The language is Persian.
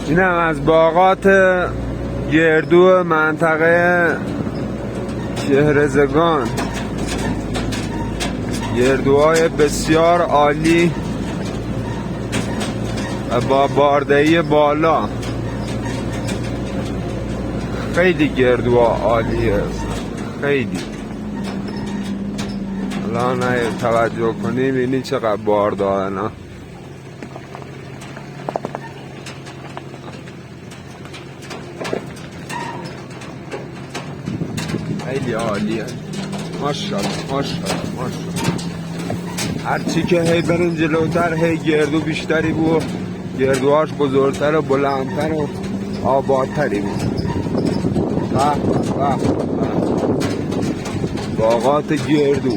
اینم از باغات گردو منطقه شهرزگان. گردوهای بسیار عالی و با باردهی بالا. خیلی گردوها عالیه، خیلی. الان توجه کنیم اینی چقدر بار دارن ها. خیلی عالیه. ماشاءالله ماشاءالله ماشاءالله. هرچی که هی بریم جلوتر هی گردو بیشتری بود، گردوهاش بزرگتر و بلندتر و آبادتری بود. باغات گردو.